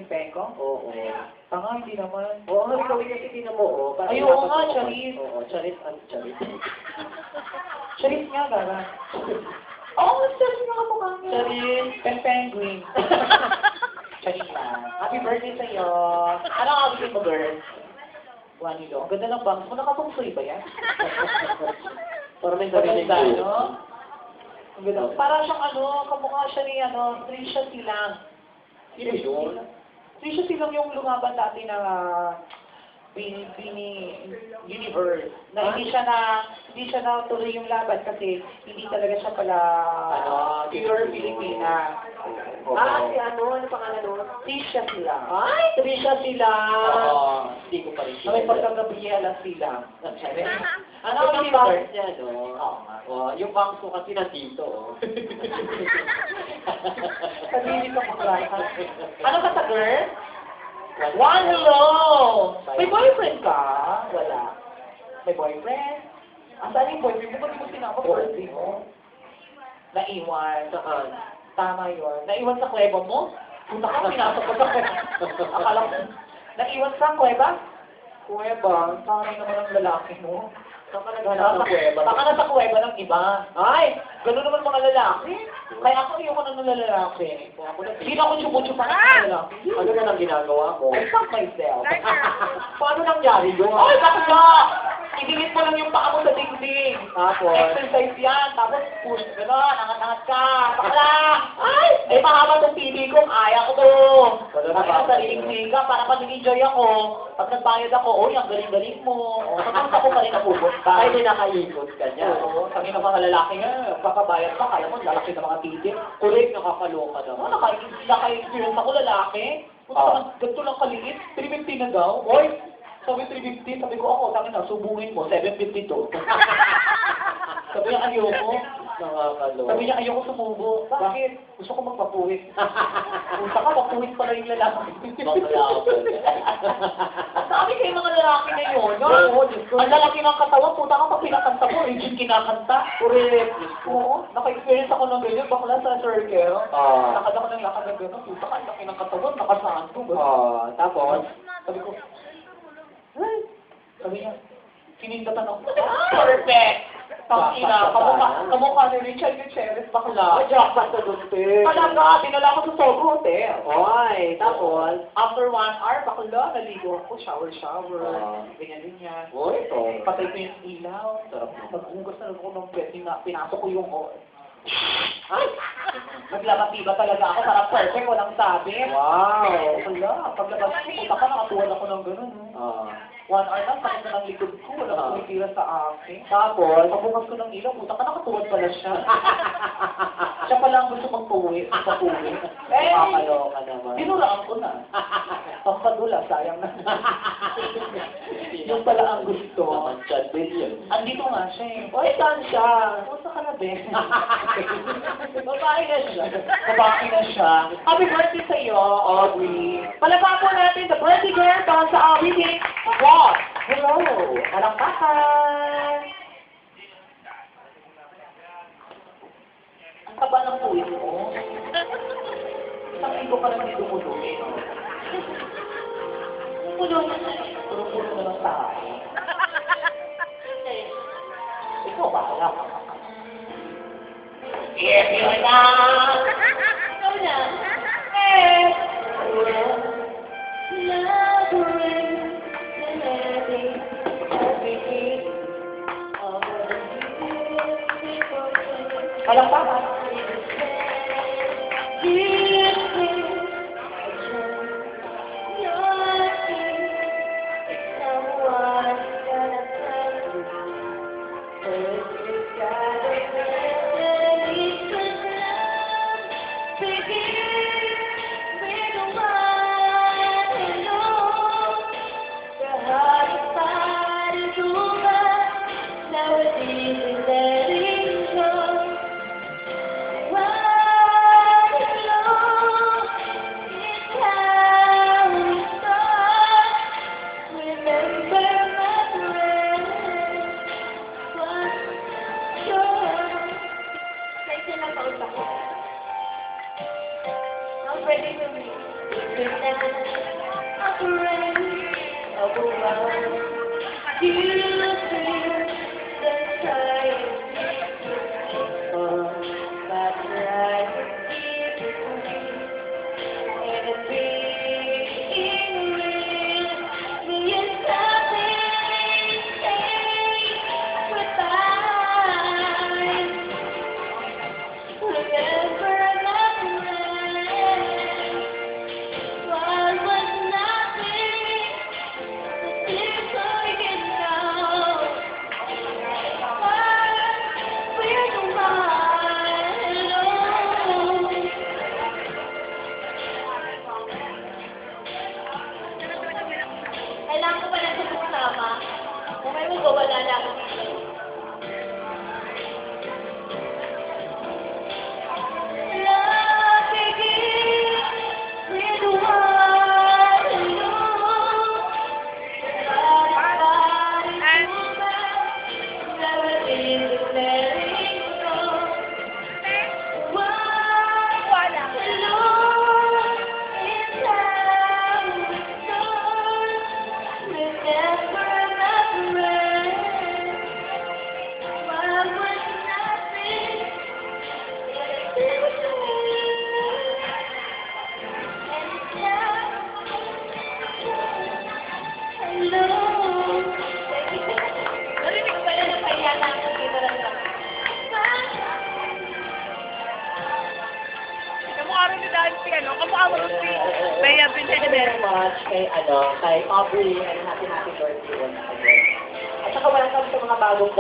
Pengkong? Oo. Tanga, hindi naman. Oo, nga, ikaw kasi tinan mo, oh. Parang Ay, oo dapat- nga, Charis. Oo, Charis and Charis. Charis nga, Gara. Oo, Charis nga kamukha niya. Charis. Penguin. Charis lang. Happy birthday sa'yo. Ano ang awit mo, girl? Juanilo. Ang ganda ng bangs mo. Nakapungsoy ba yan? Parang may sarili Maganda, ko. no? Ang ganda. Para siyang kamukha siya ni, Trisha Silang. Sino yun? Trisha Silang yung lumaban dati na Bini Universe. Na hindi siya na tuloy yung laban kasi hindi talaga siya pala pure Filipina. Si ano pangalan nun? Trisha Silang. Ay, Trisha sila. Oo. Hindi ko pa rin Na may pagkagabriela Silang. Ano Ito yung si bangs Bert. niya, no? Oo nga. Oh, yung bangs ko kasi nandito, oh. Kadili ka maglaka. Ano ka sa girl? One hello! May boyfriend ka? Wala. May boyfriend? Asan yung boyfriend mo? Ba't di mo sinama birthday mo? Naiwan. Saan? Tama yun. Naiwan sa kuweba mo? Punta ka, pinasok ko sa kuweba. Akala ko. Naiwan sa kuweba? Kuweba? Parang naman ang lalaki mo. Saan ka naghanap ng kuweba? Baka nasa kuweba ng iba. Ay! Ganun naman mga lalaki. Kaya ako ayoko na ng lalaki. Hindi na ako chumuchupa ng mga lalaki. Ano na lang ginagawa ko? I fuck myself. Paano nangyari yun? Ay, bakla! Idingit mo lang yung paa mo sa dingding. Tapos? Exercise yan. Tapos push. Gano'n, angat-angat ka. Bakla! Ay! Ay, mahaba itong TV ko. Kaya ko to. Wala na Bakit ba? ang sariling ka? Para pag nag-enjoy ako, pag nagbayad ako, oy, ang galing-galing mo. O, tapos ako pa rin napupunta. Ay, may nakaikot ka niya. Oo, sabi ng mga lalaki nga, kakabayad pa, kaya mo, lalaki ng mga titik. Correct, nakakaloka Oo, naman. naka-experience ako lalaki. Ganito lang kaliit, 350 na daw. Oy, sabi 350, sabi ko ako, sabi na, subungin mo, 752. Sabi niya, ayoko. Nakakaloka. Sabi niya, ayoko sumubo. Bakit? Gusto ko magpapuwit. Punta ka, magpuwit pala yung lalaki. Ang sabi kayo mga lalaki ngayon, no? Ang lalaki ng katawan, puta ka pag pinakanta mo, rigid kinakanta. Correct. Oo, naka-experience ako ng ganyan, bakla sa circle. Ah. Lakad ako ng lakad ng gano'n, puta ka, ang laki ng katawan, nakasaan ko. Tapos? Sabi ko, ay, sabi niya, sinindatan ako. Perfect! Tangina, kamukha ni Richard Gutierrez, bakla. Jackpot sa dunte. Talaga, dinala ko sa Sogo Hotel. Oy, tapos? After 1 hour, bakla, naligo ako, shower. Ganyan. Oy, ito. Patay ko yung ilaw. Naghugas na ako ng bed, pinasok ko yung ay! Naglabatiba talaga ako, parang perfect, walang sabi. Wow. Wala, paglabas ko, puta ka, nakatuwal ako ng gano'n. 1 hour lang, sakit na ng likod ko, wala akong itira sa akin. Tapos? Pagbukas ko ng ilaw, puta ka, nakatuwal pala siya. Siya pala ang gusto magpuwi, magpapuwi. Nakakaloka naman. Dinuraan ko na. Pagpadula, sayang na. Yung pala ang gusto. Naman siya din yun. Andito nga siya eh. Oy, saan siya? Pusa ka na, Ben. Babae na siya. Babae na siya. Happy birthday sa iyo, Aubrey. Palabang po natin the birthday girl doon sa Aubrey. Wow! Hello! Palakpakan! Ang taba ng puwit mo. Isang linggo pa naman idumudumin. Pulo-pulo na lang tayo. Ikaw ba? Wala ka. If you're not, ikaw na. Walang pa. a friend of a love. Do you feel the time? But right in between, and it being real, means nothing goodbye. Remember that when was nothing, but it's forget now. We're the one alone. Kailangan ko pa lang sa kasama. Kung may magwawala lang ako dito. Love again, we're the one alone. Never is letting go. One alone in time with God. Remember my friend. Why was nothing? Hello. Narinig ko pala na kaya na ako dito lang lang. Kamukha rin ni Dante, ano? Kamukha mo si Bea Thank you Vincent. very much kay Aubrey, and happy birthday once again. At saka welcome sa mga bagong